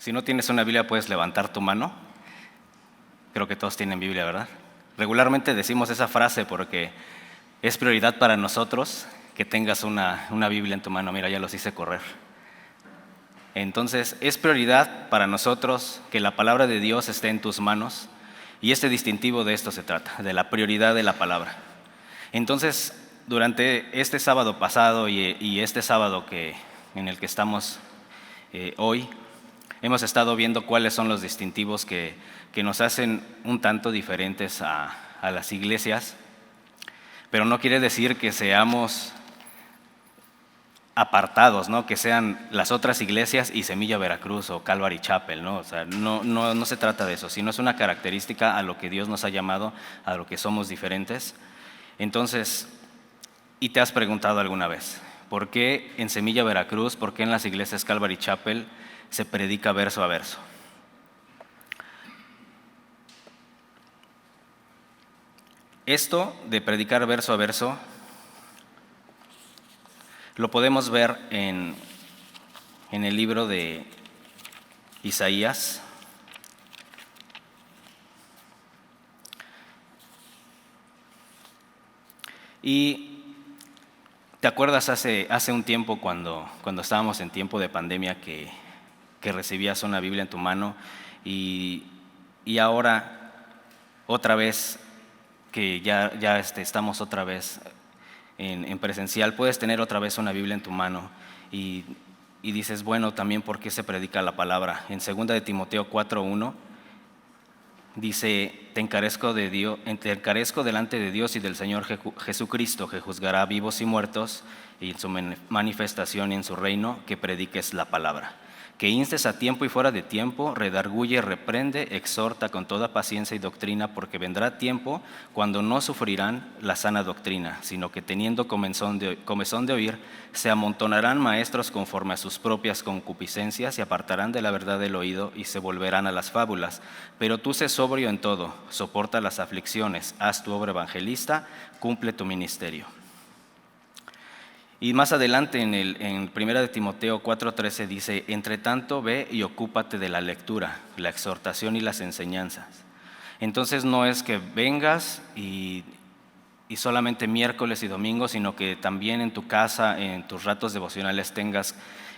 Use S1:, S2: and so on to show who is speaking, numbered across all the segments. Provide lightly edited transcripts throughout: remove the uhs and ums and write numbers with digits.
S1: Si no tienes una Biblia, puedes levantar tu mano. Creo que todos tienen Biblia, ¿verdad? Regularmente decimos esa frase porque es prioridad para nosotros que tengas una Biblia en tu mano. Mira, ya los hice correr. Entonces, es prioridad para nosotros que la palabra de Dios esté en tus manos, y este distintivo de esto se trata, de la prioridad de la palabra. Entonces, durante este sábado pasado y este sábado en el que estamos hoy, hemos estado viendo cuáles son los distintivos que nos hacen un tanto diferentes a las iglesias, pero no quiere decir que seamos apartados, ¿no? Que sean las otras iglesias y Semilla Veracruz o Calvary Chapel, ¿no? O sea, no se trata de eso, sino es una característica a lo que Dios nos ha llamado, a lo que somos diferentes. Entonces, ¿y te has preguntado alguna vez por qué en Semilla Veracruz, por qué en las iglesias Calvary Chapel se predica verso a verso? Esto de predicar verso a verso lo podemos ver en el libro de Isaías. Y ¿te acuerdas hace un tiempo cuando estábamos en tiempo de pandemia que recibías una Biblia en tu mano y ahora otra vez que ya estamos otra vez en presencial, puedes tener otra vez una Biblia en tu mano y dices, bueno, también ¿por qué se predica la palabra? En 2 de Timoteo 4:1 dice, te encarezco delante de Dios y del Señor Jesucristo, que juzgará vivos y muertos, y en su manifestación y en su reino, que prediques la palabra. Que instes a tiempo y fuera de tiempo, redarguye, reprende, exhorta con toda paciencia y doctrina, porque vendrá tiempo cuando no sufrirán la sana doctrina, sino que teniendo comezón de oír, se amontonarán maestros conforme a sus propias concupiscencias y apartarán de la verdad del oído y se volverán a las fábulas. Pero tú sé sobrio en todo, soporta las aflicciones, haz tu obra evangelista, cumple tu ministerio. Y más adelante en 1 de Timoteo 4:13 dice, entre tanto ve y ocúpate de la lectura, la exhortación y las enseñanzas. Entonces no es que vengas y solamente miércoles y domingos, sino que también en tu casa, en tus ratos devocionales tengas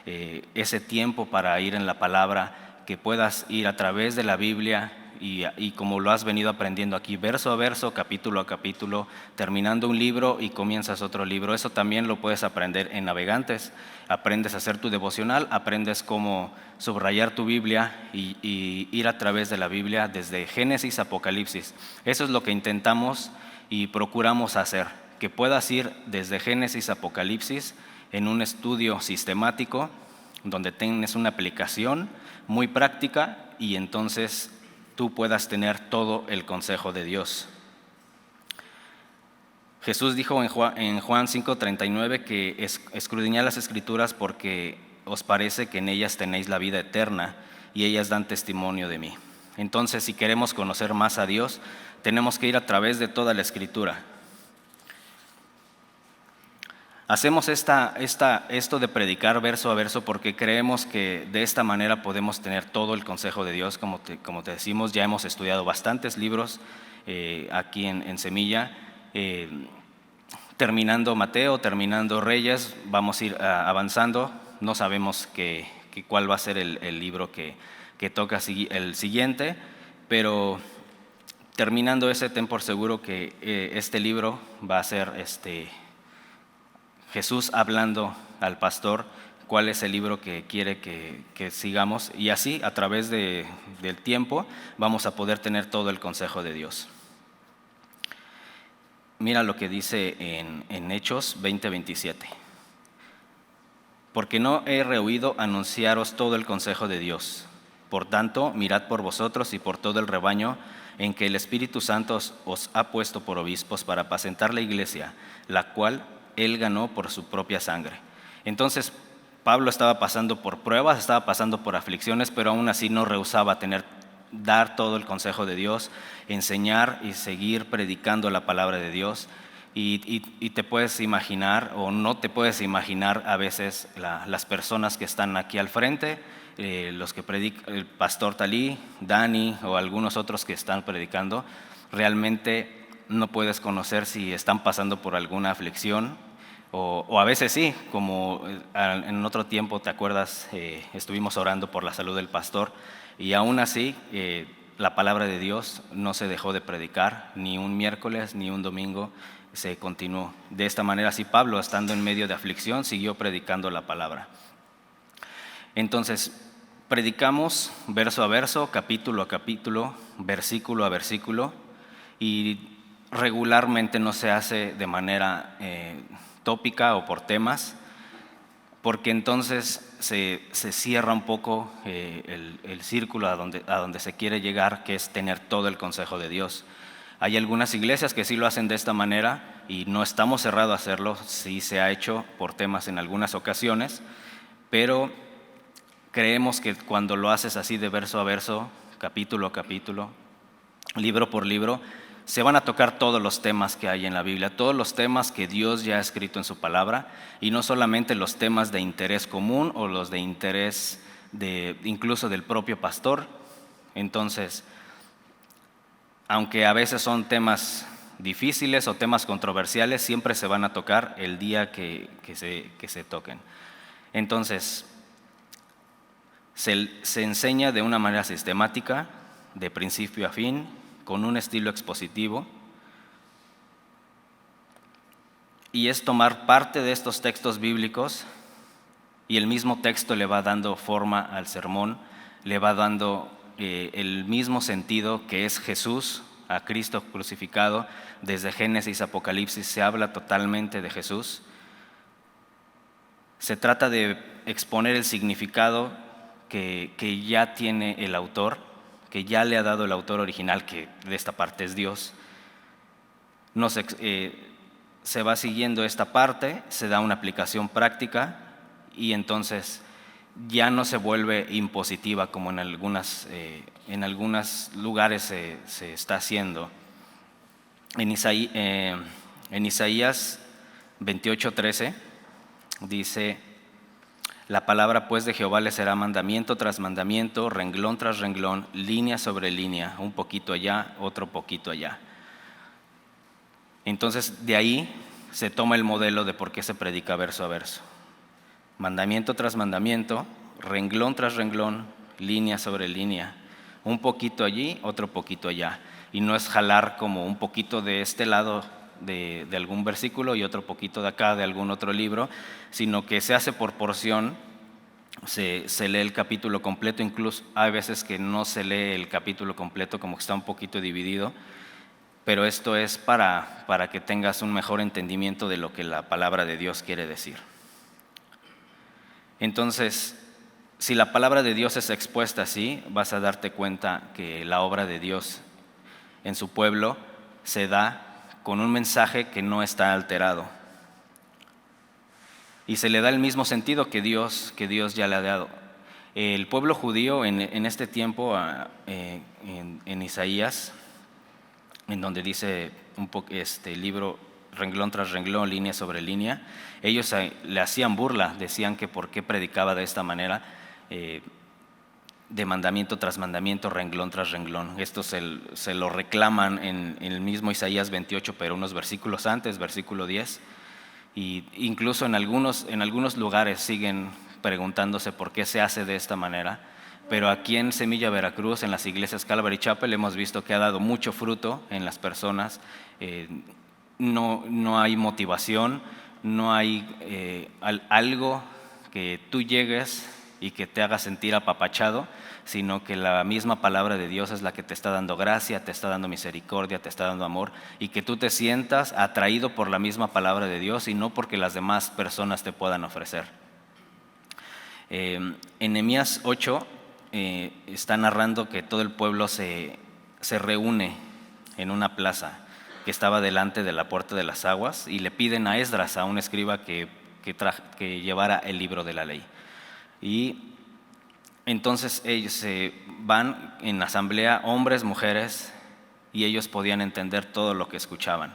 S1: ese tiempo para ir en la palabra, que puedas ir a través de la Biblia y como lo has venido aprendiendo aquí, verso a verso, capítulo a capítulo, terminando un libro y comienzas otro libro. Eso también lo puedes aprender en Navegantes. Aprendes a hacer tu devocional, aprendes cómo subrayar tu Biblia y ir a través de la Biblia desde Génesis a Apocalipsis. Eso es lo que intentamos y procuramos hacer, que puedas ir desde Génesis a Apocalipsis en un estudio sistemático, donde tienes una aplicación muy práctica y entonces tú puedas tener todo el consejo de Dios. Jesús dijo en Juan 5:39 que escudriñad las Escrituras porque os parece que en ellas tenéis la vida eterna y ellas dan testimonio de mí. Entonces, si queremos conocer más a Dios, tenemos que ir a través de toda la Escritura. Hacemos esto de predicar verso a verso porque creemos que de esta manera podemos tener todo el consejo de Dios. Como te decimos, ya hemos estudiado bastantes libros aquí en Semilla. Terminando Mateo, terminando Reyes, vamos a ir avanzando. No sabemos cuál va a ser el libro que toca el siguiente, pero terminando ese, ten por seguro que este libro va a ser Jesús hablando al pastor cuál es el libro que quiere que sigamos, y así a través del tiempo vamos a poder tener todo el consejo de Dios. Mira lo que dice en Hechos 20:27. Porque no he rehuido anunciaros todo el consejo de Dios. Por tanto, mirad por vosotros y por todo el rebaño en que el Espíritu Santo os ha puesto por obispos para apacentar la iglesia, la cual Él ganó por su propia sangre. Entonces, Pablo estaba pasando por pruebas, estaba pasando por aflicciones, pero aún así no rehusaba dar todo el consejo de Dios, enseñar y seguir predicando la palabra de Dios. Y te puedes imaginar o no te puedes imaginar a veces las personas que están aquí al frente, los que predican, el pastor Talí, Dani o algunos otros que están predicando, realmente no puedes conocer si están pasando por alguna aflicción o a veces sí, como en otro tiempo, ¿te acuerdas? Estuvimos orando por la salud del pastor y aún así la palabra de Dios no se dejó de predicar, ni un miércoles ni un domingo se continuó. De esta manera, sí, Pablo, estando en medio de aflicción, siguió predicando la palabra. Entonces, predicamos verso a verso, capítulo a capítulo, versículo a versículo, y regularmente no se hace de manera tópica o por temas, porque entonces se cierra un poco el círculo a donde se quiere llegar, que es tener todo el consejo de Dios. Hay algunas iglesias que sí lo hacen de esta manera y no estamos cerrados a hacerlo, sí se ha hecho por temas en algunas ocasiones, pero creemos que cuando lo haces así de verso a verso, capítulo a capítulo, libro por libro, se van a tocar todos los temas que hay en la Biblia, todos los temas que Dios ya ha escrito en su palabra, y no solamente los temas de interés común o los de interés incluso del propio pastor. Entonces, aunque a veces son temas difíciles o temas controversiales, siempre se van a tocar el día que se toquen. Entonces, se enseña de una manera sistemática, de principio a fin, con un estilo expositivo, y es tomar parte de estos textos bíblicos y el mismo texto le va dando forma al sermón, le va dando el mismo sentido que es Jesús, a Cristo crucificado. Desde Génesis, Apocalipsis se habla totalmente de Jesús. Se trata de exponer el significado que ya tiene el autor, que ya le ha dado el autor original, que de esta parte es Dios. Se va siguiendo esta parte, se da una aplicación práctica y entonces ya no se vuelve impositiva como en algunos lugares se está haciendo. En Isaías 28:13 dice: la palabra pues de Jehová le será mandamiento tras mandamiento, renglón tras renglón, línea sobre línea, un poquito allá, otro poquito allá. Entonces de ahí se toma el modelo de por qué se predica verso a verso. Mandamiento tras mandamiento, renglón tras renglón, línea sobre línea, un poquito allí, otro poquito allá. Y no es jalar como un poquito de este lado de algún versículo y otro poquito de acá de algún otro libro, sino que se hace por porción, se lee el capítulo completo, incluso hay veces que no se lee el capítulo completo, como que está un poquito dividido, pero esto es para que tengas un mejor entendimiento de lo que la palabra de Dios quiere decir. Entonces, si la palabra de Dios es expuesta así, vas a darte cuenta que la obra de Dios en su pueblo se da con un mensaje que no está alterado. Y se le da el mismo sentido que Dios ya le ha dado. El pueblo judío en este tiempo, en Isaías, en donde dice este libro renglón tras renglón, línea sobre línea, ellos le hacían burla, decían que por qué predicaba de esta manera, de mandamiento tras mandamiento, renglón tras renglón. Esto se lo reclaman en el mismo Isaías 28, pero unos versículos antes, versículo 10, y incluso en algunos lugares siguen preguntándose por qué se hace de esta manera. Pero aquí en Semilla Veracruz, en las iglesias Calvary Chapel, hemos visto que ha dado mucho fruto en las personas. No hay motivación, no hay algo que tú llegues y que te haga sentir apapachado, sino que la misma palabra de Dios es la que te está dando gracia, te está dando misericordia, te está dando amor, y que tú te sientas atraído por la misma palabra de Dios y no porque las demás personas te puedan ofrecer. En Nehemías 8 está narrando que todo el pueblo se reúne en una plaza que estaba delante de la puerta de las aguas y le piden a Esdras, a un escriba, que llevara el libro de la ley. Y entonces ellos se van en asamblea, hombres, mujeres, y ellos podían entender todo lo que escuchaban.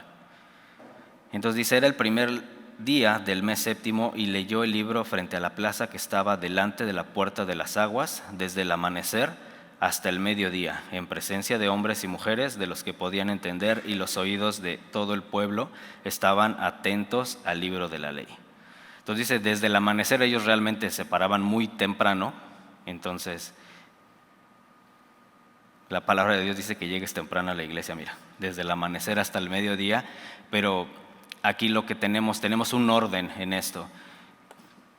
S1: Entonces dice, era el primer día del mes séptimo y leyó el libro frente a la plaza que estaba delante de la puerta de las aguas, desde el amanecer hasta el mediodía, en presencia de hombres y mujeres de los que podían entender, y los oídos de todo el pueblo estaban atentos al libro de la ley. Entonces dice, desde el amanecer ellos realmente se paraban muy temprano. Entonces la palabra de Dios dice que llegues temprano a la iglesia, mira, desde el amanecer hasta el mediodía, pero aquí lo que tenemos un orden en esto.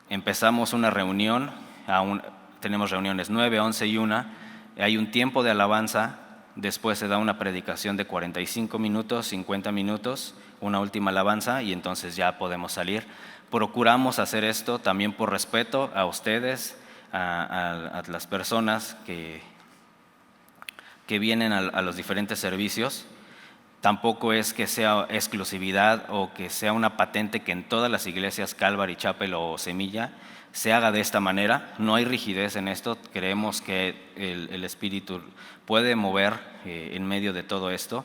S1: Empezamos una reunión, tenemos reuniones 9, 11 y 1, hay un tiempo de alabanza, después se da una predicación de 45 minutos, 50 minutos, una última alabanza y entonces ya podemos salir. Procuramos hacer esto también por respeto a ustedes, a las personas que vienen a los diferentes servicios. Tampoco es que sea exclusividad o que sea una patente que en todas las iglesias, Calvary Chapel o Semilla, se haga de esta manera. No hay rigidez en esto. Creemos que el Espíritu puede mover en medio de todo esto.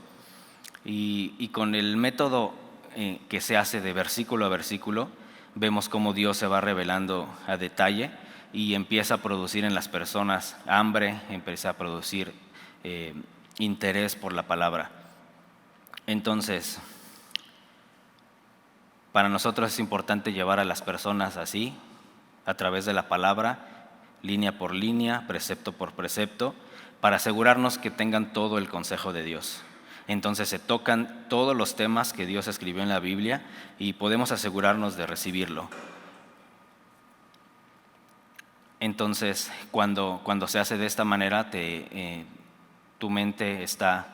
S1: Y con el método que se hace de versículo a versículo, vemos cómo Dios se va revelando a detalle y empieza a producir en las personas hambre, empieza a producir interés por la palabra. Entonces, para nosotros es importante llevar a las personas así, a través de la palabra, línea por línea, precepto por precepto, para asegurarnos que tengan todo el consejo de Dios. Entonces se tocan todos los temas que Dios escribió en la Biblia y podemos asegurarnos de recibirlo. Entonces, cuando se hace de esta manera, tu mente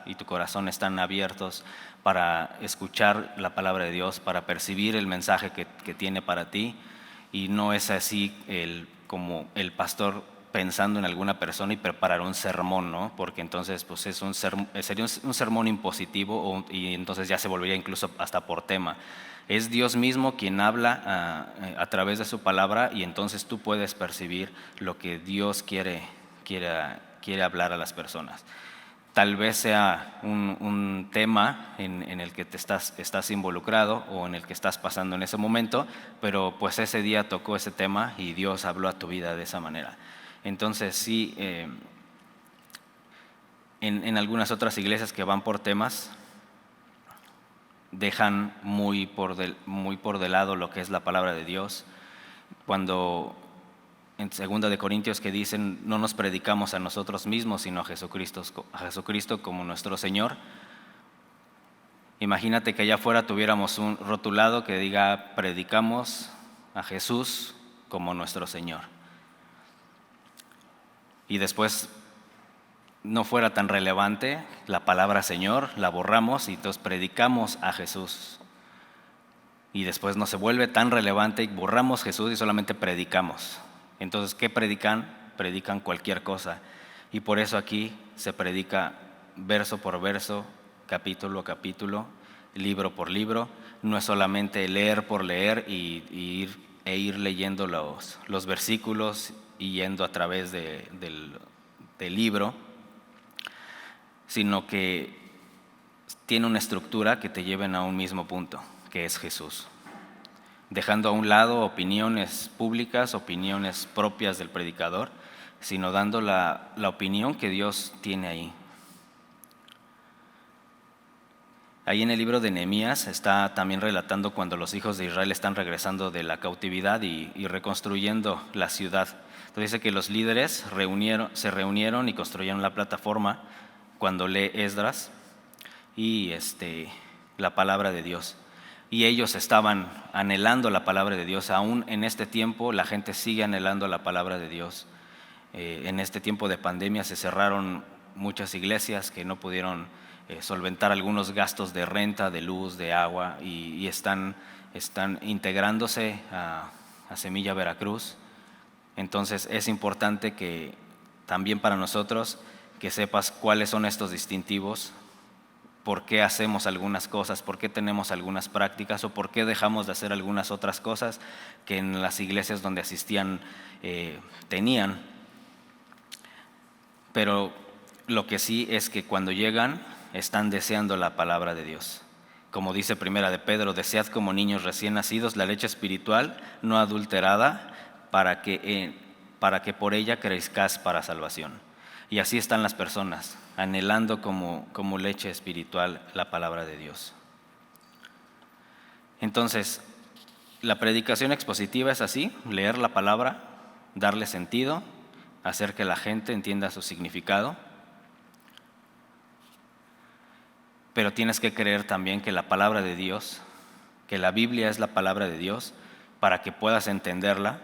S1: y tu corazón están abiertos para escuchar la palabra de Dios, para percibir el mensaje que tiene para ti, y no es así como el pastor pensando en alguna persona y preparar un sermón, ¿no? Porque entonces pues sería un sermón impositivo y entonces ya se volvería incluso hasta por tema. Es Dios mismo quien habla a través de su palabra y entonces tú puedes percibir lo que Dios quiere hablar a las personas. Tal vez sea un tema en el que estás involucrado o en el que estás pasando en ese momento, pero pues ese día tocó ese tema y Dios habló a tu vida de esa manera. Entonces sí, en algunas otras iglesias que van por temas, dejan muy por de lado lo que es la palabra de Dios. Cuando en 2 de Corintios que dicen, no nos predicamos a nosotros mismos, sino a Jesucristo como nuestro Señor. Imagínate que allá afuera tuviéramos un rotulado que diga, predicamos a Jesús como nuestro Señor. Y después no fuera tan relevante la palabra Señor, la borramos y entonces predicamos a Jesús. Y después no se vuelve tan relevante y borramos Jesús y solamente predicamos. Entonces, ¿qué predican? Predican cualquier cosa. Y por eso aquí se predica verso por verso, capítulo a capítulo, libro por libro. No es solamente leer por leer e ir leyendo los versículos y yendo a través del libro, sino que tiene una estructura que te lleven a un mismo punto, que es Jesús. Dejando a un lado opiniones públicas, opiniones propias del predicador, sino dando la opinión que Dios tiene ahí. Ahí en el libro de Nehemías está también relatando cuando los hijos de Israel están regresando de la cautividad y reconstruyendo la ciudad. Entonces dice que los líderes se reunieron y construyeron la plataforma cuando lee Esdras y la palabra de Dios. Y ellos estaban anhelando la palabra de Dios. Aún en este tiempo la gente sigue anhelando la palabra de Dios. En este tiempo de pandemia se cerraron muchas iglesias que no pudieron solventar algunos gastos de renta, de luz, de agua y están integrándose a Semilla Veracruz. Entonces es importante que también para nosotros que sepas cuáles son estos distintivos, por qué hacemos algunas cosas, por qué tenemos algunas prácticas o por qué dejamos de hacer algunas otras cosas que en las iglesias donde asistían tenían. Pero lo que sí es que cuando llegan están deseando la palabra de Dios. como dice Primera de Pedro, desead como niños recién nacidos la leche espiritual no adulterada para que por ella crezcáis para salvación. Y así están las personas, anhelando como leche espiritual la palabra de Dios. Entonces, la predicación expositiva es así: leer la palabra, darle sentido, hacer que la gente entienda su significado. Pero tienes que creer también que la palabra de Dios, que la Biblia es la palabra de Dios, para que puedas entenderla.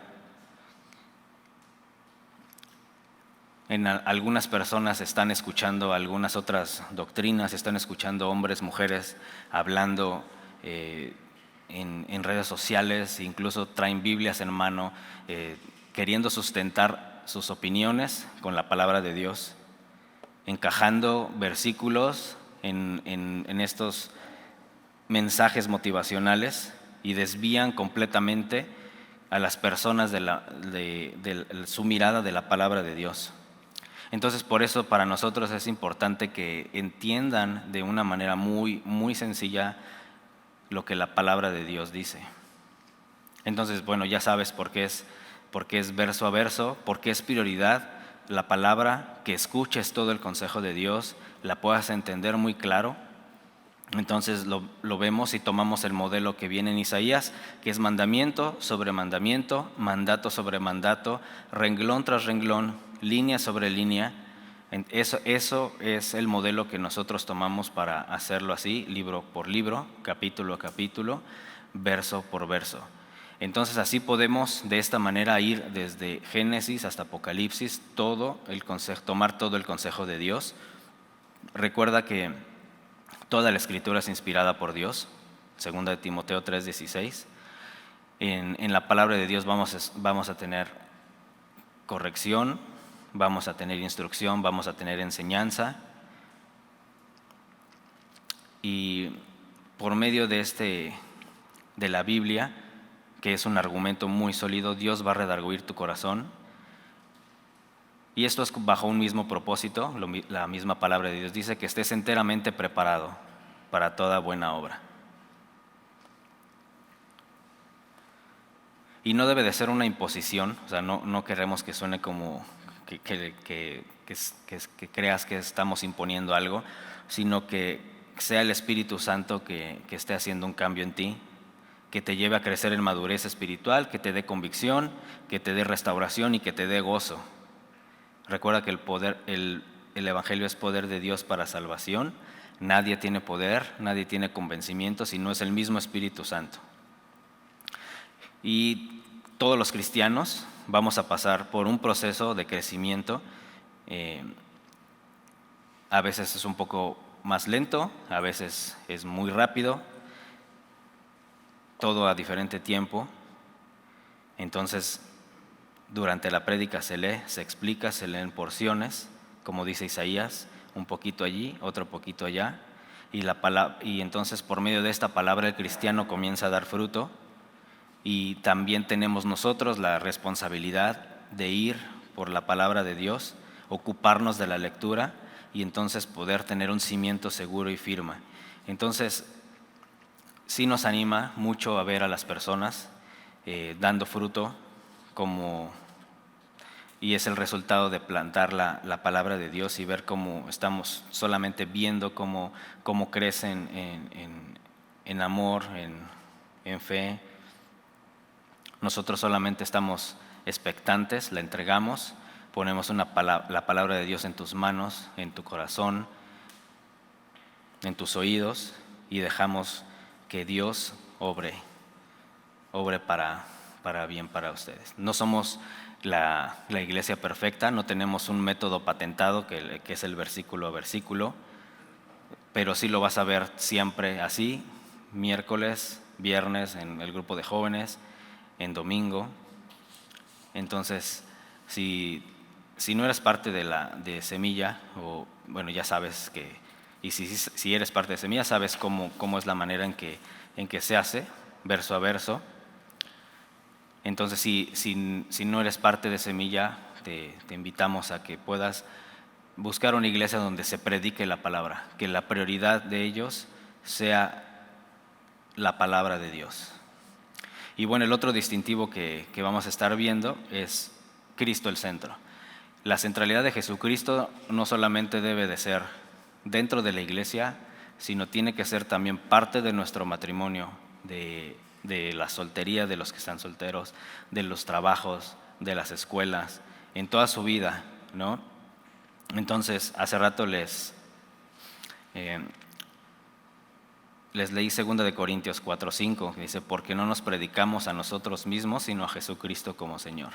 S1: Algunas personas están escuchando algunas otras doctrinas, están escuchando hombres, mujeres hablando en redes sociales, incluso traen Biblias en mano, queriendo sustentar sus opiniones con la palabra de Dios, encajando versículos en estos mensajes motivacionales y desvían completamente a las personas de su mirada de la palabra de Dios. Entonces, por eso para nosotros es importante que entiendan de una manera muy, muy sencilla lo que la palabra de Dios dice. Entonces, bueno, ya sabes por qué es verso a verso, por qué es prioridad la palabra, que escuches todo el consejo de Dios, la puedas entender muy claro. Entonces lo vemos y tomamos el modelo que viene en Isaías, que es mandamiento sobre mandamiento, mandato sobre mandato, renglón tras renglón, línea sobre línea. Eso es el modelo que nosotros tomamos para hacerlo así, libro por libro, capítulo a capítulo, verso por verso. Entonces así podemos de esta manera ir desde Génesis hasta Apocalipsis, tomar todo el consejo de Dios. Recuerda que toda la Escritura es inspirada por Dios, 2 de Timoteo 3:16. En la palabra de Dios vamos a tener corrección, vamos a tener instrucción, vamos a tener enseñanza. Y por medio de la Biblia, que es un argumento muy sólido, Dios va a redarguir tu corazón. Y esto es bajo un mismo propósito. La misma palabra de Dios dice que estés enteramente preparado para toda buena obra. Y no debe de ser una imposición, o sea, no queremos que suene como que creas que estamos imponiendo algo, sino que sea el Espíritu Santo que esté haciendo un cambio en ti, que te lleve a crecer en madurez espiritual, que te dé convicción, que te dé restauración y que te dé gozo. Recuerda que el Evangelio es poder de Dios para salvación. Nadie tiene poder, nadie tiene convencimiento si no es el mismo Espíritu Santo. Y todos los cristianos vamos a pasar por un proceso de crecimiento. A veces es un poco más lento, a veces es muy rápido, todo a diferente tiempo. Entonces, durante la prédica se lee, se explica, se leen porciones, como dice Isaías, un poquito allí, otro poquito allá, y entonces por medio de esta palabra el cristiano comienza a dar fruto. Y también tenemos nosotros la responsabilidad de ir por la palabra de Dios, ocuparnos de la lectura y entonces poder tener un cimiento seguro y firme. Entonces, sí nos anima mucho a ver a las personas dando fruto, y es el resultado de plantar la palabra de Dios y ver cómo estamos solamente viendo cómo crecen en amor, en fe. Nosotros solamente estamos expectantes, la entregamos, ponemos la palabra de Dios en tus manos, en tu corazón, en tus oídos, y dejamos que Dios obre para bien para ustedes. No somos la iglesia perfecta, no tenemos un método patentado que es el versículo a versículo, pero sí lo vas a ver siempre así, miércoles, viernes en el grupo de jóvenes, en domingo. Entonces, si no eres parte de Semilla, o bueno, ya sabes que, y si eres parte de Semilla, sabes cómo es la manera en que se hace, verso a verso. Entonces, si no eres parte de Semilla, te invitamos a que puedas buscar una iglesia donde se predique la palabra, que la prioridad de ellos sea la palabra de Dios. Y bueno, el otro distintivo que vamos a estar viendo es Cristo el centro. La centralidad de Jesucristo no solamente debe de ser dentro de la iglesia, sino tiene que ser también parte de nuestro matrimonio, de la soltería de los que están solteros, de los trabajos, de las escuelas, en toda su vida, ¿no? Entonces, hace rato les leí 2 Corintios 4:5, que dice, porque no nos predicamos a nosotros mismos, sino a Jesucristo como Señor.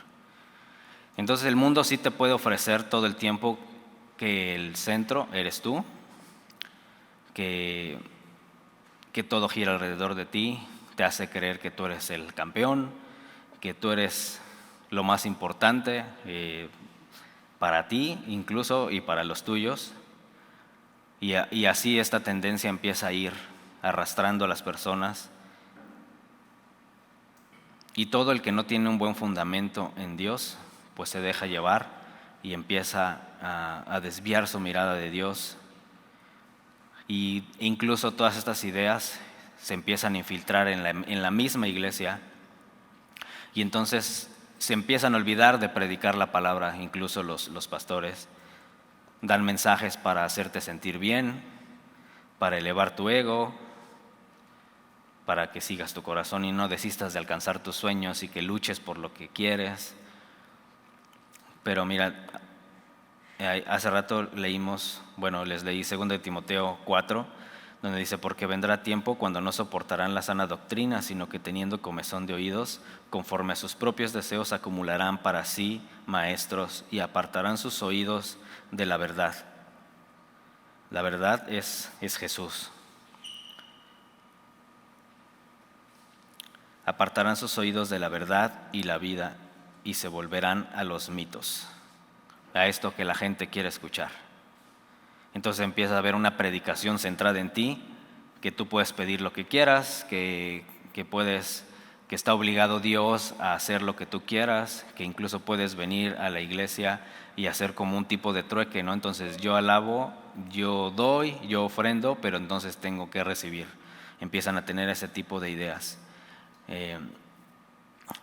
S1: Entonces el mundo sí te puede ofrecer todo el tiempo que el centro eres tú, que todo gira alrededor de ti, te hace creer que tú eres el campeón, que tú eres lo más importante para ti incluso y para los tuyos. Y así esta tendencia empieza a ir arrastrando a las personas. Y todo el que no tiene un buen fundamento en Dios, pues se deja llevar y empieza a desviar su mirada de Dios. Y incluso todas estas ideas se empiezan a infiltrar en la misma iglesia, y entonces se empiezan a olvidar de predicar la palabra. Incluso los pastores dan mensajes para hacerte sentir bien, para elevar tu ego, para que sigas tu corazón y no desistas de alcanzar tus sueños y que luches por lo que quieres. Pero mira, hace rato les leí 2 Timoteo 4, donde dice, porque vendrá tiempo cuando no soportarán la sana doctrina, sino que teniendo comezón de oídos, conforme a sus propios deseos acumularán para sí maestros y apartarán sus oídos de la verdad. La verdad es Jesús. Apartarán sus oídos de la verdad y la vida y se volverán a los mitos, a esto que la gente quiere escuchar. Entonces empieza a haber una predicación centrada en ti, que tú puedes pedir lo que quieras, que está obligado Dios a hacer lo que tú quieras, que incluso puedes venir a la iglesia y hacer como un tipo de trueque, ¿no? Entonces yo alabo, yo doy, yo ofrendo, pero entonces tengo que recibir. Empiezan a tener ese tipo de ideas.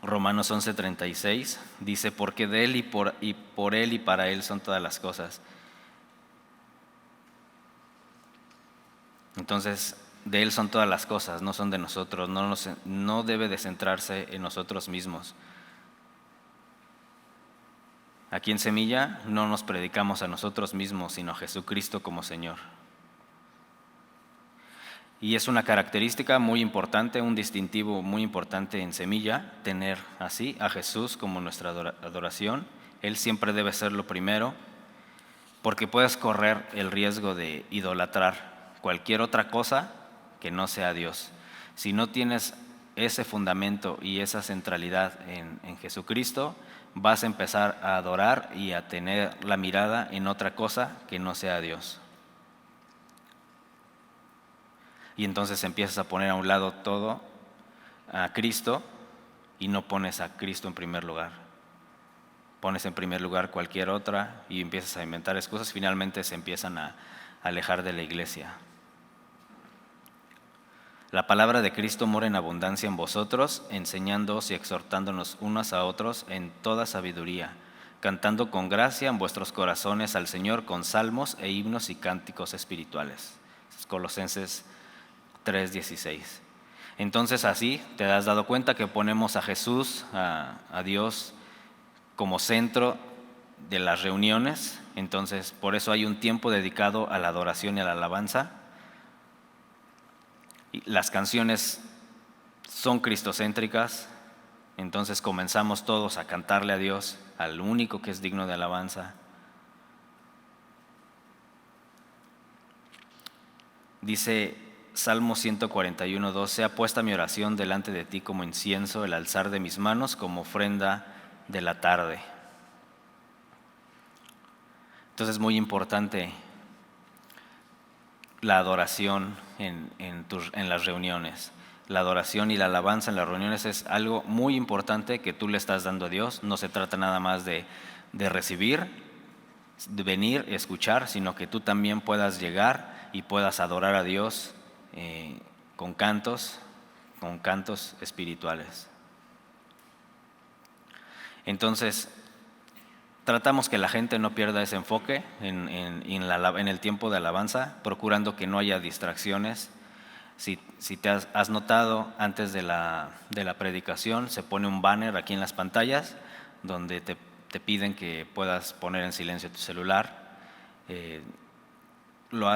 S1: Romanos 11:36 dice, porque de Él y por Él y para Él son todas las cosas. Entonces, de Él son todas las cosas, no son de nosotros, no debe de centrarse en nosotros mismos. Aquí en Semilla no nos predicamos a nosotros mismos, sino a Jesucristo como Señor. Y es una característica muy importante, un distintivo muy importante en Semilla, tener así a Jesús como nuestra adoración. Él siempre debe ser lo primero, porque puedes correr el riesgo de idolatrar cualquier otra cosa que no sea Dios. Si no tienes ese fundamento y esa centralidad en Jesucristo, vas a empezar a adorar y a tener la mirada en otra cosa que no sea Dios. Y entonces empiezas a poner a un lado todo a Cristo y no pones a Cristo en primer lugar. Pones en primer lugar cualquier otra y empiezas a inventar excusas. Finalmente se empiezan a alejar de la iglesia. La palabra de Cristo mora en abundancia en vosotros, enseñándoos y exhortándonos unos a otros en toda sabiduría, cantando con gracia en vuestros corazones al Señor con salmos e himnos y cánticos espirituales. Colosenses 3:16. Entonces así te has dado cuenta que ponemos a Jesús, a Dios, como centro de las reuniones. Entonces por eso hay un tiempo dedicado a la adoración y a la alabanza. Y las canciones son cristocéntricas, entonces comenzamos todos a cantarle a Dios, al único que es digno de alabanza. Dice Salmo 141:2, sea puesta mi oración delante de ti como incienso, el alzar de mis manos como ofrenda de la tarde. Entonces es muy importante la adoración en las reuniones. La adoración y la alabanza en las reuniones es algo muy importante que tú le estás dando a Dios. No se trata nada más de recibir, de venir, escuchar, sino que tú también puedas llegar y puedas adorar a Dios con cantos, con cantos espirituales. Entonces, tratamos que la gente no pierda ese enfoque en el tiempo de alabanza, procurando que no haya distracciones. Si te has notado, antes de la predicación se pone un banner aquí en las pantallas donde te piden que puedas poner en silencio tu celular. Lo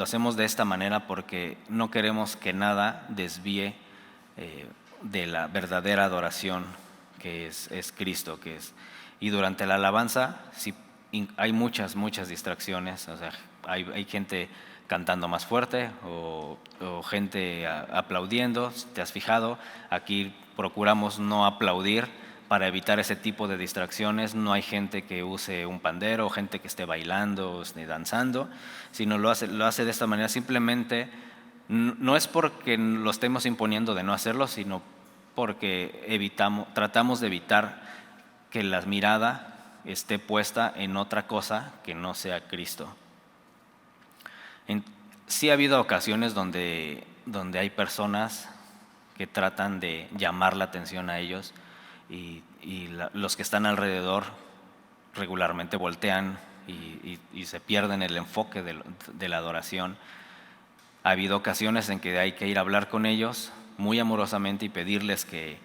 S1: hacemos de esta manera porque no queremos que nada desvíe de la verdadera adoración que es Cristo, y durante la alabanza hay muchas distracciones. O sea, hay gente cantando más fuerte o gente aplaudiendo. Si te has fijado, aquí procuramos no aplaudir para evitar ese tipo de distracciones. No hay gente que use un pandero, gente que esté bailando, danzando, sino lo hace de esta manera. Simplemente no es porque lo estemos imponiendo de no hacerlo, sino porque tratamos de evitar que la mirada esté puesta en otra cosa que no sea Cristo. Sí ha habido ocasiones donde hay personas que tratan de llamar la atención a ellos, y los que están alrededor regularmente voltean y se pierden el enfoque de la adoración. Ha habido ocasiones en que hay que ir a hablar con ellos muy amorosamente y pedirles que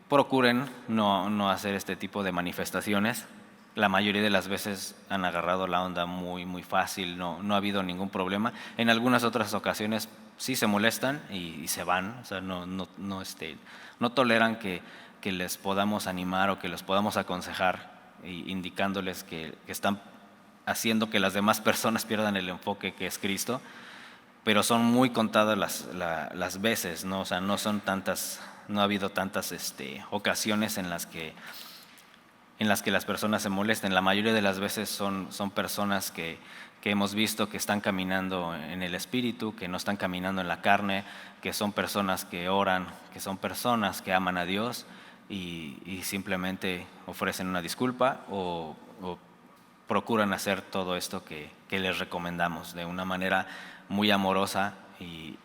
S1: procuren no hacer este tipo de manifestaciones. La mayoría de las veces han agarrado la onda muy fácil, no ha habido ningún problema. En algunas otras ocasiones sí se molestan y se van. O sea, no toleran que les podamos animar o que los podamos aconsejar, indicándoles que están haciendo que las demás personas pierdan el enfoque que es Cristo. Pero son muy contadas las veces, ¿no? O sea, no ha habido tantas ocasiones en las que las personas se molesten. La mayoría de las veces son personas que hemos visto que están caminando en el Espíritu, que no están caminando en la carne, que son personas que oran, que son personas que aman a Dios, y simplemente ofrecen una disculpa o procuran hacer todo esto que les recomendamos de una manera muy amorosa y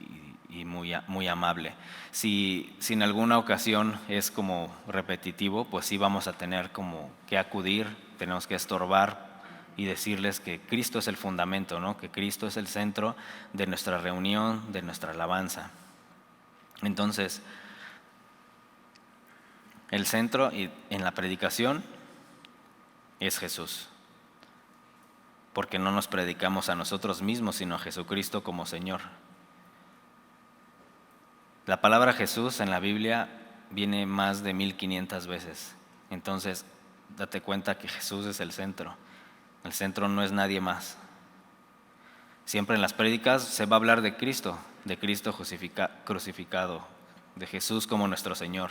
S1: muy amable. Si en alguna ocasión es como repetitivo, pues sí vamos a tener como que acudir, tenemos que estorbar y decirles que Cristo es el fundamento, ¿no? Que Cristo es el centro de nuestra reunión, de nuestra alabanza. Entonces, el centro en la predicación es Jesús, porque no nos predicamos a nosotros mismos, sino a Jesucristo como Señor. La palabra Jesús en la Biblia viene más de 1500 veces. Entonces, date cuenta que Jesús es el centro. El centro no es nadie más. Siempre en las prédicas se va a hablar de Cristo crucificado, de Jesús como nuestro Señor.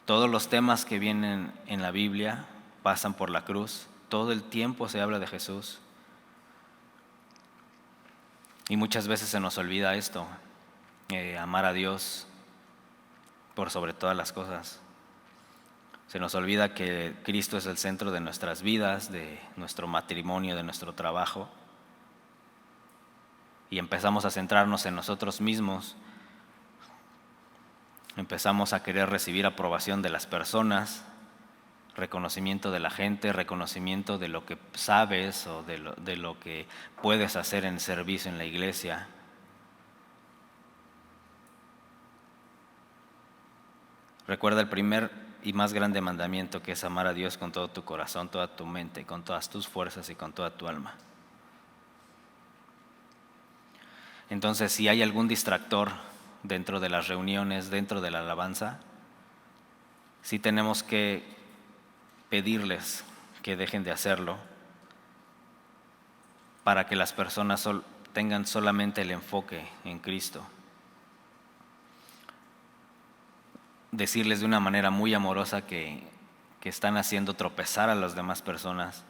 S1: Todos los temas que vienen en la Biblia pasan por la cruz. Todo el tiempo se habla de Jesús. Y muchas veces se nos olvida esto. Amar a Dios por sobre todas las cosas. Se nos olvida que Cristo es el centro de nuestras vidas, de nuestro matrimonio, de nuestro trabajo, y empezamos a centrarnos en nosotros mismos. Empezamos a querer recibir aprobación de las personas, reconocimiento de la gente, reconocimiento de lo que sabes o de lo que puedes hacer en servicio en la iglesia. Recuerda el primer y más grande mandamiento, que es amar a Dios con todo tu corazón, toda tu mente, con todas tus fuerzas y con toda tu alma. Entonces, si hay algún distractor dentro de las reuniones, dentro de la alabanza, sí tenemos que pedirles que dejen de hacerlo, para que las personas tengan solamente el enfoque en Cristo. Decirles de una manera muy amorosa que están haciendo tropezar a las demás personas.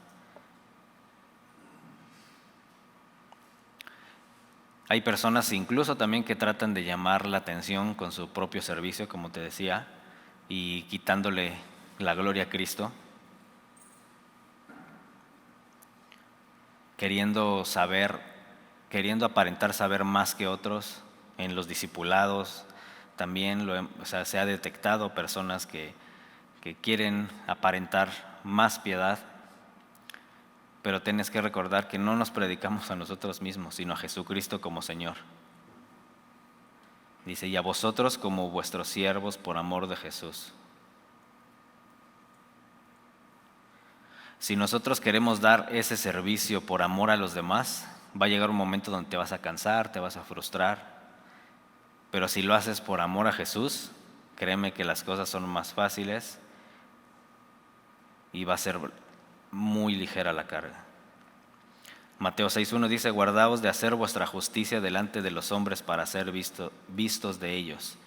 S1: Hay personas incluso también que tratan de llamar la atención con su propio servicio, como te decía, y quitándole la gloria a Cristo, queriendo aparentar saber más que otros, en los discipulados también se ha detectado personas que quieren aparentar más piedad, pero tienes que recordar que no nos predicamos a nosotros mismos, sino a Jesucristo como Señor. Dice, y a vosotros como vuestros siervos por amor de Jesús. Si nosotros queremos dar ese servicio por amor a los demás, va a llegar un momento donde te vas a cansar, te vas a frustrar. Pero si lo haces por amor a Jesús, créeme que las cosas son más fáciles y va a ser muy ligera la carga. Mateo 6:1 dice, guardaos de hacer vuestra justicia delante de los hombres para ser vistos de ellos.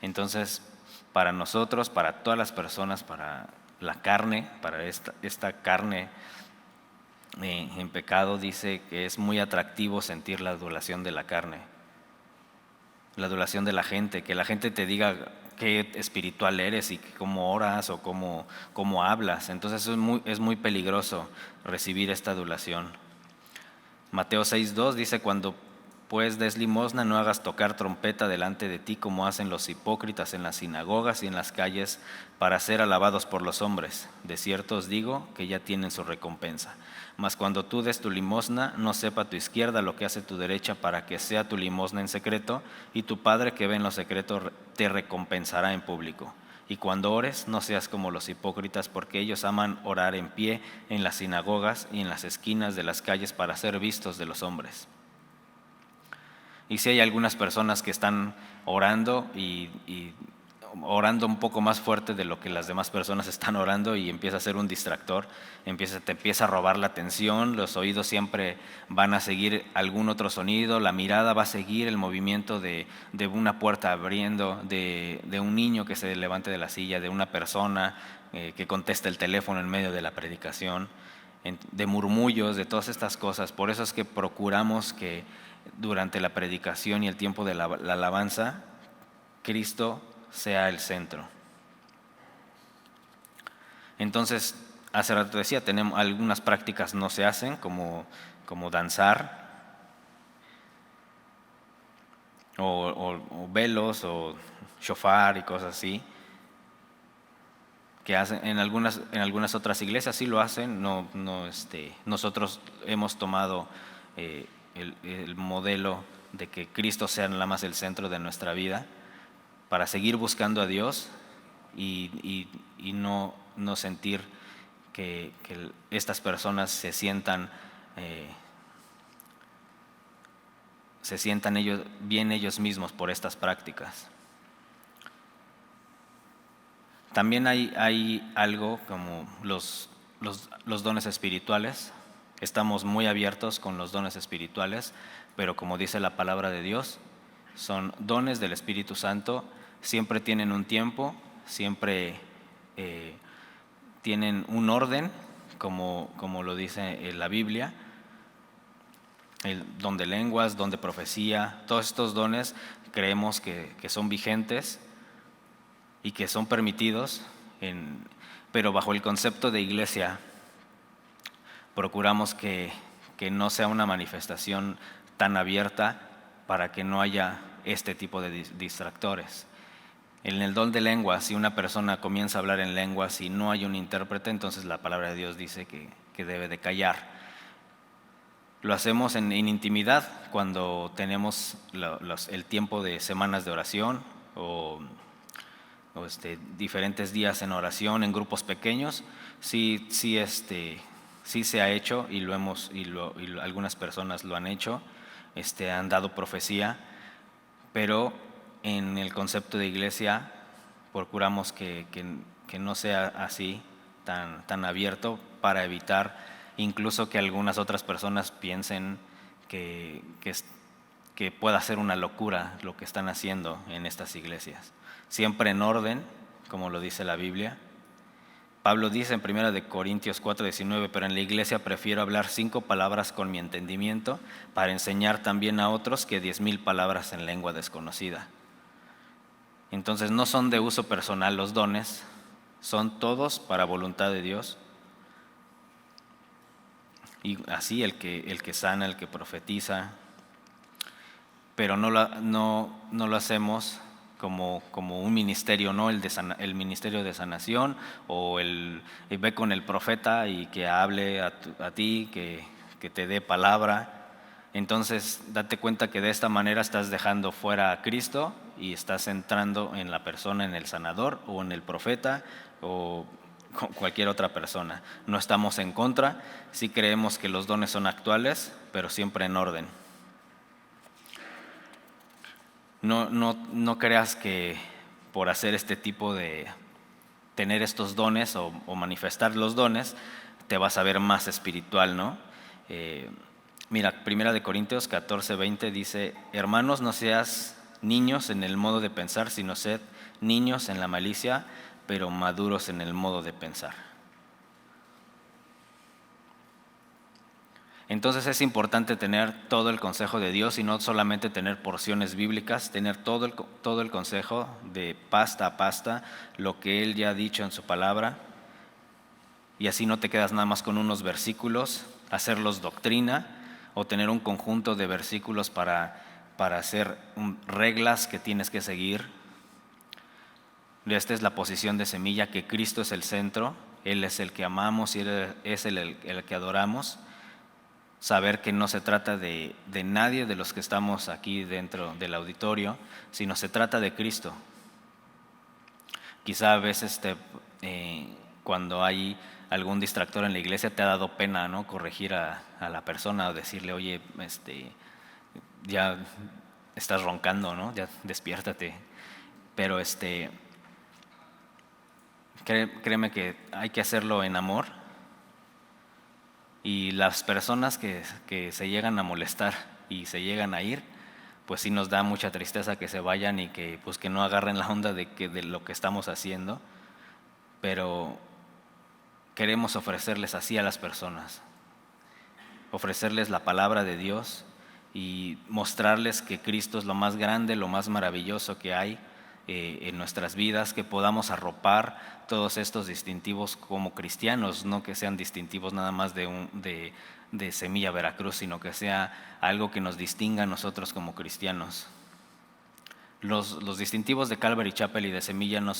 S1: Entonces, para nosotros, para todas las personas, para la carne, para esta carne en pecado, dice que es muy atractivo sentir la adulación de la carne, la adulación de la gente, que la gente te diga qué espiritual eres y cómo oras o cómo hablas. Entonces es muy peligroso recibir esta adulación. Mateo 6:2 dice, cuando pues des limosna no hagas tocar trompeta delante de ti como hacen los hipócritas en las sinagogas y en las calles para ser alabados por los hombres. De cierto os digo que ya tienen su recompensa. Mas cuando tú des tu limosna, no sepa tu izquierda lo que hace tu derecha, para que sea tu limosna en secreto, y tu Padre que ve en lo secreto te recompensará en público. Y cuando ores, no seas como los hipócritas, porque ellos aman orar en pie en las sinagogas y en las esquinas de las calles para ser vistos de los hombres. Y si hay algunas personas que están orando y orando un poco más fuerte de lo que las demás personas están orando, y empieza a ser un distractor, te empieza a robar la atención, los oídos siempre van a seguir algún otro sonido, la mirada va a seguir el movimiento de una puerta abriendo, de un niño que se levante de la silla, de una persona que contesta el teléfono en medio de la predicación, de murmullos, de todas estas cosas. Por eso es que procuramos que durante la predicación y el tiempo de la alabanza, Cristo sea el centro. Entonces, hace rato decía, tenemos algunas prácticas no se hacen, como danzar, o velos, o shofar y cosas así, que hacen en algunas otras iglesias sí lo hacen. Nosotros hemos tomado el modelo de que Cristo sea nada más el centro de nuestra vida, para seguir buscando a Dios y no sentir que estas personas se sientan ellos mismos por estas prácticas. También hay algo como los dones espirituales. Estamos muy abiertos con los dones espirituales, pero como dice la palabra de Dios, son dones del Espíritu Santo. Siempre tienen un tiempo, siempre tienen un orden, como lo dice la Biblia. El don de lenguas, don de profecía, todos estos dones creemos que son vigentes y que son permitidos, pero bajo el concepto de iglesia procuramos que no sea una manifestación tan abierta, para que no haya este tipo de distractores. En el don de lenguas, si una persona comienza a hablar en lenguas y no hay un intérprete, entonces la palabra de Dios dice que debe de callar. Lo hacemos en intimidad, cuando tenemos el tiempo de semanas de oración o diferentes días en oración en grupos pequeños. Sí se ha hecho y algunas personas lo han hecho, han dado profecía, pero en el concepto de iglesia procuramos que no sea así tan abierto, para evitar incluso que algunas otras personas piensen que pueda ser una locura lo que están haciendo en estas iglesias. Siempre en orden, como lo dice la Biblia. Pablo dice en 1 Corintios 4:19, pero en la iglesia prefiero hablar 5 palabras con mi entendimiento, para enseñar también a otros, que 10,000 palabras en lengua desconocida. Entonces no son de uso personal los dones, son todos para voluntad de Dios. Y así el que sana, el que profetiza, pero no lo hacemos como un ministerio, ¿no? El ministerio de sanación o el ve con el profeta y que hable a ti, que te dé palabra. Entonces, date cuenta que de esta manera estás dejando fuera a Cristo y estás entrando en la persona, en el sanador o en el profeta o con cualquier otra persona. No estamos en contra, sí creemos que los dones son actuales, pero siempre en orden. No creas que por hacer este tipo de tener estos dones o manifestar los dones, te vas a ver más espiritual, ¿no? Mira, 1 Corintios 14:20 dice: hermanos, no seas niños en el modo de pensar, sino sed niños en la malicia, pero maduros en el modo de pensar. Entonces es importante tener todo el consejo de Dios y no solamente tener porciones bíblicas, tener todo el consejo de pasta a pasta, lo que Él ya ha dicho en su palabra, y así no te quedas nada más con unos versículos, hacerlos doctrina o tener un conjunto de versículos para hacer reglas que tienes que seguir. Esta es la posición de semilla, que Cristo es el centro, Él es el que amamos y Él es el que adoramos. Saber que no se trata de nadie de los que estamos aquí dentro del auditorio, sino se trata de Cristo. Quizá a veces cuando hay algún distractor en la iglesia te ha dado pena, ¿no?, corregir a la persona o decirle: oye, ya estás roncando, ¿no?, ya despiértate. Pero créeme que hay que hacerlo en amor. Y las personas que se llegan a molestar y se llegan a ir, pues sí nos da mucha tristeza que se vayan y que no agarren la onda de lo que estamos haciendo, pero queremos ofrecerles así a las personas, ofrecerles la palabra de Dios y mostrarles que Cristo es lo más grande, lo más maravilloso que hay en nuestras vidas, que podamos arropar todos estos distintivos como cristianos, no que sean distintivos nada más de Semilla Veracruz, sino que sea algo que nos distinga a nosotros como cristianos. Los distintivos de Calvary Chapel y de Semilla no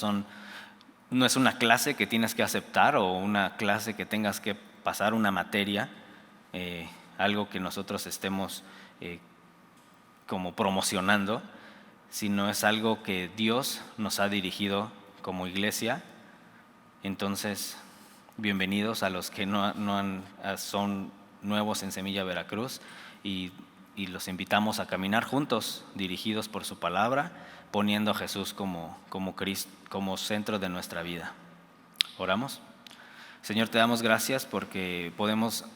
S1: es una clase que tienes que aceptar o una clase que tengas que pasar una materia, algo que nosotros estemos como promocionando, sino es algo que Dios nos ha dirigido como iglesia. Entonces, bienvenidos a los que son nuevos en Semilla Veracruz y los invitamos a caminar juntos, dirigidos por su palabra, poniendo a Jesús como centro de nuestra vida. ¿Oramos? Señor, te damos gracias porque podemos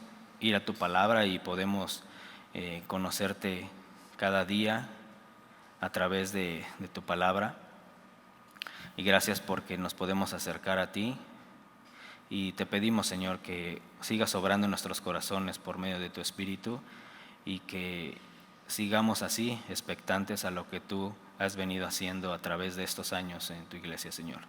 S1: ir a tu palabra y podemos conocerte cada día a través de tu palabra. Y gracias porque nos podemos acercar a ti. Y te pedimos, Señor, que sigas obrando en nuestros corazones por medio de tu Espíritu y que sigamos así, expectantes a lo que tú has venido haciendo a través de estos años en tu iglesia, Señor.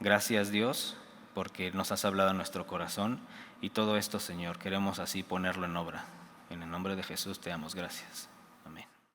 S1: Gracias, Dios, porque nos has hablado a nuestro corazón y todo esto, Señor, queremos así ponerlo en obra. En el nombre de Jesús te damos gracias.